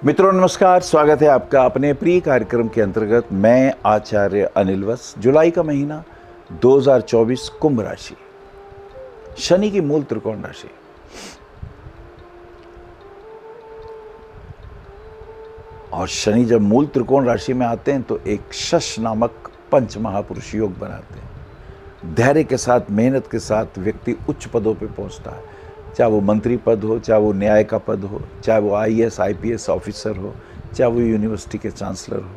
मित्रों नमस्कार, स्वागत है आपका अपने प्रिय कार्यक्रम के अंतर्गत। मैं आचार्य अनिल वत्स। जुलाई का महीना 2024, कुंभ राशि, शनि की मूल त्रिकोण राशि। और शनि जब मूल त्रिकोण राशि में आते हैं तो एक शश नामक पंच महापुरुष योग बनाते हैं। धैर्य के साथ, मेहनत के साथ व्यक्ति उच्च पदों पे पहुंचता है, चाहे वो मंत्री पद हो, चाहे वो न्याय का पद हो, चाहे वो आईएएस आईपीएस ऑफिसर हो, चाहे वो यूनिवर्सिटी के चांसलर हो,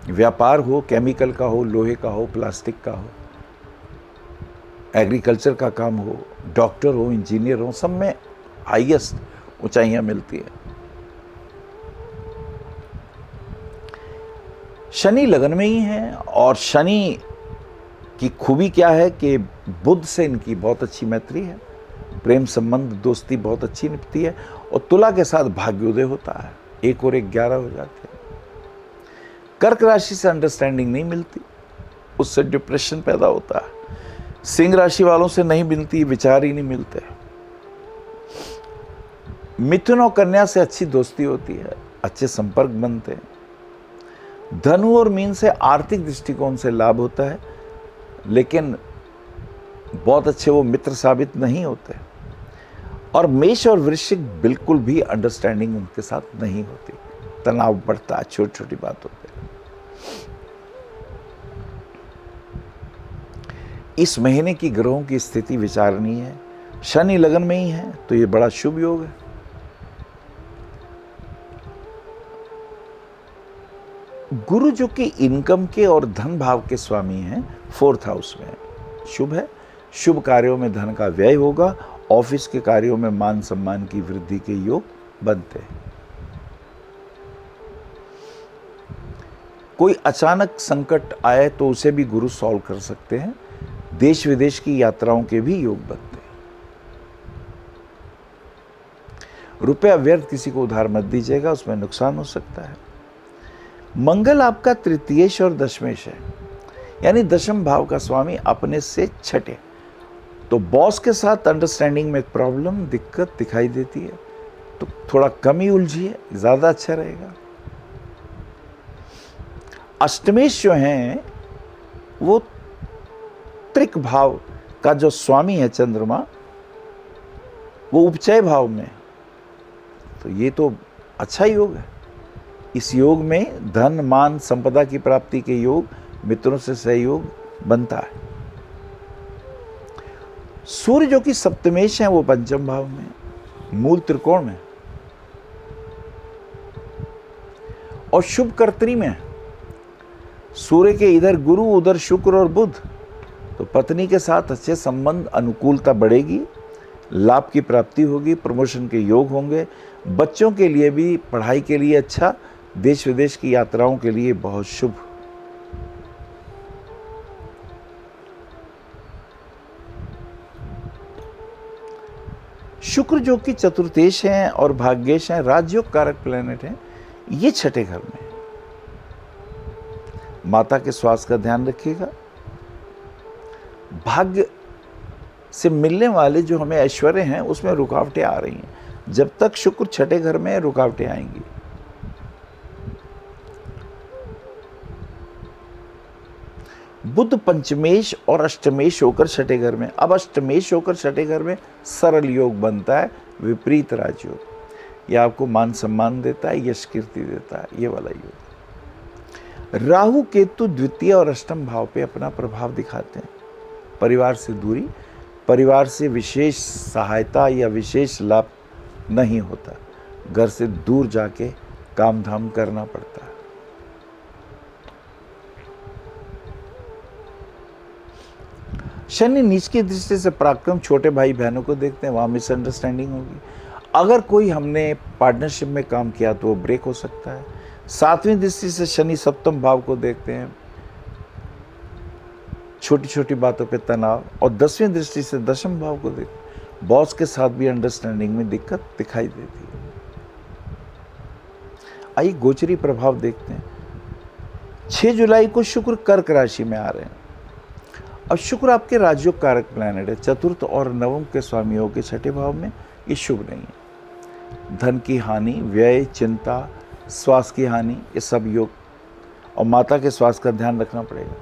व्यापार हो, केमिकल का हो, लोहे का हो, प्लास्टिक का हो, एग्रीकल्चर का काम हो, डॉक्टर हो, इंजीनियर हो, सब में हाईएस्ट ऊंचाइयां मिलती है। शनि लगन में ही है और शनि की खूबी क्या है कि बुध से इनकी बहुत अच्छी मैत्री है, प्रेम संबंध दोस्ती बहुत अच्छी निपती है और तुला के साथ भाग्योदय होता है, 1 और 1 11 हो जाते हैं। कर्क राशि से अंडरस्टैंडिंग नहीं मिलती, उससे डिप्रेशन पैदा होता है। सिंह राशि वालों से नहीं मिलती, विचार ही नहीं मिलते। मिथुन और कन्या से अच्छी दोस्ती होती है, अच्छे संपर्क बनते हैं। धनु और मीन से आर्थिक दृष्टिकोण से लाभ होता है, लेकिन बहुत अच्छे वो मित्र साबित नहीं होते। और मेष और वृश्चिक बिल्कुल भी अंडरस्टैंडिंग उनके साथ नहीं होती, तनाव बढ़ता है छोटी छोटी बातों पे। इस महीने की ग्रहों की स्थिति विचारणीय है। शनि लगन में ही है तो ये बड़ा शुभ योग है। गुरु जो कि इनकम के और धन भाव के स्वामी हैं, 4th हाउस में शुभ है। शुभ कार्यों में धन का व्यय होगा, ऑफिस के कार्यों में मान सम्मान की वृद्धि के योग बनते हैं। कोई अचानक संकट आए तो उसे भी गुरु सॉल्व कर सकते हैं। देश विदेश की यात्राओं के भी योग बनते हैं। रुपया व्यर्थ किसी को उधार मत दीजिएगा, उसमें नुकसान हो सकता है। मंगल आपका तृतीयेश और दशमेश है, यानी दशम भाव का स्वामी अपने से छठे, तो बॉस के साथ अंडरस्टैंडिंग में प्रॉब्लम दिक्कत दिखाई देती है, तो थोड़ा कम ही उलझिए, ज्यादा अच्छा रहेगा। अष्टमेश जो हैं वो त्रिक भाव का जो स्वामी है चंद्रमा, वो उपचय भाव में, तो ये तो अच्छा योग है। इस योग में धन मान संपदा की प्राप्ति के योग, मित्रों से सहयोग बनता है। सूर्य जो कि सप्तमेश है वो पंचम भाव में, मूल त्रिकोण में और शुभ कर्तरी में। सूर्य के इधर गुरु, उधर शुक्र और बुध, तो पत्नी के साथ अच्छे संबंध, अनुकूलता बढ़ेगी, लाभ की प्राप्ति होगी, प्रमोशन के योग होंगे। बच्चों के लिए भी पढ़ाई के लिए अच्छा, देश विदेश की यात्राओं के लिए बहुत शुभ। शुक्र जो कि चतुर्थेश हैं और भाग्येश हैं, राजयोग कारक प्लैनेट हैं, ये छठे घर में। माता के स्वास्थ्य का ध्यान रखिएगा। भाग्य से मिलने वाले जो हमें ऐश्वर्य हैं उसमें रुकावटें आ रही हैं। जब तक शुक्र छठे घर में रुकावटें आएंगी। बुध पंचमेश और अष्टमेश होकर छठे घर में। अब अष्टमेश होकर छठे घर में सरल योग बनता है, विपरीत राजयोग। यह आपको मान सम्मान देता है, यश कीर्ति देता है, ये वाला योग। राहु केतु द्वितीय और अष्टम भाव पे अपना प्रभाव दिखाते हैं। परिवार से दूरी, परिवार से विशेष सहायता या विशेष लाभ नहीं होता, घर से दूर जाके काम धाम करना पड़ता है। शनि नीच की दृष्टि से पराक्रम छोटे भाई बहनों को देखते हैं, वहां मिसअंडरस्टैंडिंग होगी। अगर कोई हमने पार्टनरशिप में काम किया तो वो ब्रेक हो सकता है। 7वीं दृष्टि से शनि सप्तम भाव को देखते हैं, छोटी छोटी बातों पे तनाव। और 10वीं दृष्टि से दशम भाव को देखते हैं, बॉस के साथ भी अंडरस्टैंडिंग में दिक्कत दिखाई देती है। आइए गोचरी प्रभाव देखते हैं। 6 जुलाई को शुक्र कर्क राशि में आ रहे हैं। अब शुक्र आपके राजयोग कारक प्लैनेट है, चतुर्थ और नवम के स्वामियों के छठे भाव में, ये शुभ नहीं है। धन की हानि, व्यय, चिंता, स्वास्थ्य की हानि, ये सब योग, और माता के स्वास्थ्य का ध्यान रखना पड़ेगा।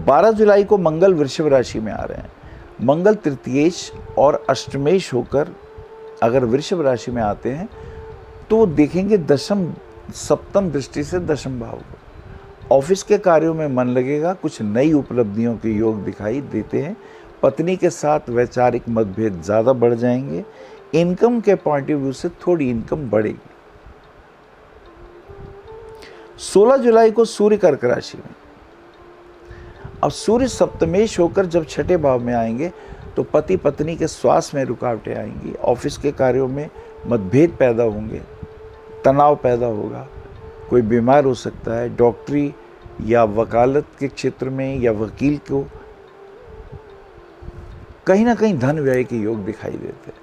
12 जुलाई को मंगल वृषभ राशि में आ रहे हैं। मंगल तृतीयेश और अष्टमेश होकर अगर वृषभ राशि में आते हैं तो देखेंगे दशम सप्तम दृष्टि से दशम भाव को। ऑफिस के कार्यों में मन लगेगा, कुछ नई उपलब्धियों के योग दिखाई देते हैं। पत्नी के साथ वैचारिक मतभेद ज़्यादा बढ़ जाएंगे। इनकम के पॉइंट ऑफ व्यू से थोड़ी इनकम बढ़ेगी। 16 जुलाई को सूर्य कर्क राशि में। अब सूर्य सप्तमेश होकर जब छठे भाव में आएंगे तो पति पत्नी के स्वास्थ्य में रुकावटें आएंगी। ऑफिस के कार्यों में मतभेद पैदा होंगे, तनाव पैदा होगा, कोई बीमार हो सकता है। डॉक्टरी या वकालत के क्षेत्र में या वकील को कहीं ना कहीं धन व्यय के योग दिखाई देते हैं।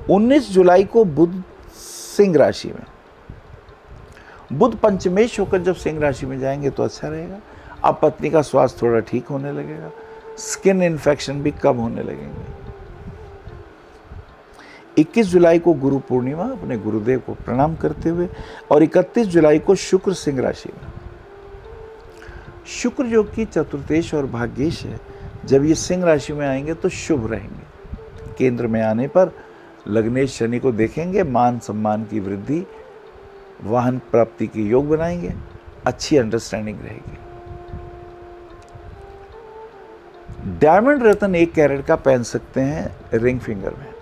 19 जुलाई को बुध सिंह राशि में। बुध पंचमेश होकर जब सिंह राशि में जाएंगे तो अच्छा रहेगा। अब पत्नी का स्वास्थ्य थोड़ा ठीक होने लगेगा, स्किन इन्फेक्शन भी कम होने लगेंगे। 21 जुलाई को गुरु पूर्णिमा, अपने गुरुदेव को प्रणाम करते हुए, और 31 जुलाई को शुक्र सिंह राशि में। शुक्र जो कि चतुर्थेश और भाग्येश है, जब ये सिंह राशि में आएंगे तो शुभ रहेंगे। केंद्र में आने पर लग्नेश शनि को देखेंगे, मान सम्मान की वृद्धि, वाहन प्राप्ति के योग बनाएंगे, अच्छी अंडरस्टैंडिंग रहेगी। डायमंड रत्न 1 कैरेट का पहन सकते हैं रिंग फिंगर में,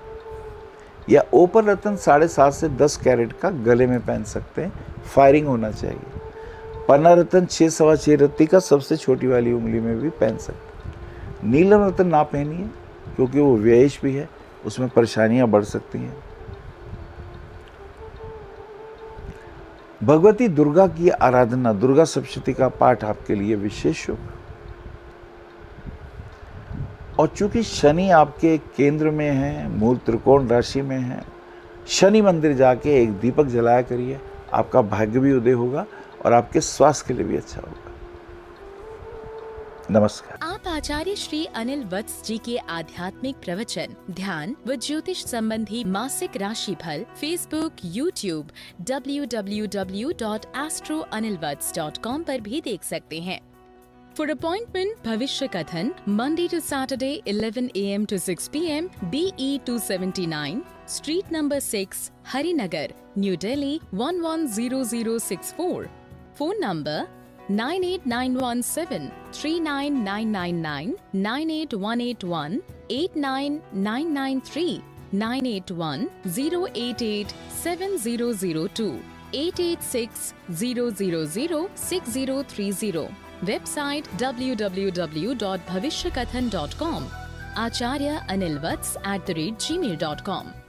या ओपर रत्न 7.5 से 10 कैरेट का गले में पहन सकते हैं। फायरिंग होना चाहिए। पन्ना रत्न 6 सवा 6 रत्ती का सबसे छोटी वाली उंगली में भी पहन सकते हैं। नीलम रत्न ना पहनिए क्योंकि वो व्ययश भी है, उसमें परेशानियां बढ़ सकती हैं। भगवती दुर्गा की आराधना, दुर्गा सप्तशती का पाठ आपके लिए विशेष शुभ। और चूंकि शनि आपके केंद्र में है, मूल त्रिकोण राशि में है, शनि मंदिर जाके एक दीपक जलाया करिए, आपका भाग्य भी उदय होगा और आपके स्वास्थ्य के लिए भी अच्छा होगा। नमस्कार। आप आचार्य श्री अनिल वत्स जी के आध्यात्मिक प्रवचन, ध्यान व ज्योतिष संबंधी मासिक राशि फल फेसबुक, यूट्यूब, www.astroanilvats.com पर भी देख सकते हैं। For appointment, भविष्य कथन, Monday to Saturday, 11 a.m. to 6 p.m. BE 279, Street number 6, Harinagar, New Delhi 110064. Phone number 98917 39999, 98181 89993, 981 088 7002, 886 000 6030. Website www.bhavishyakathan.com. Acharya Anil Vats @gmail.com.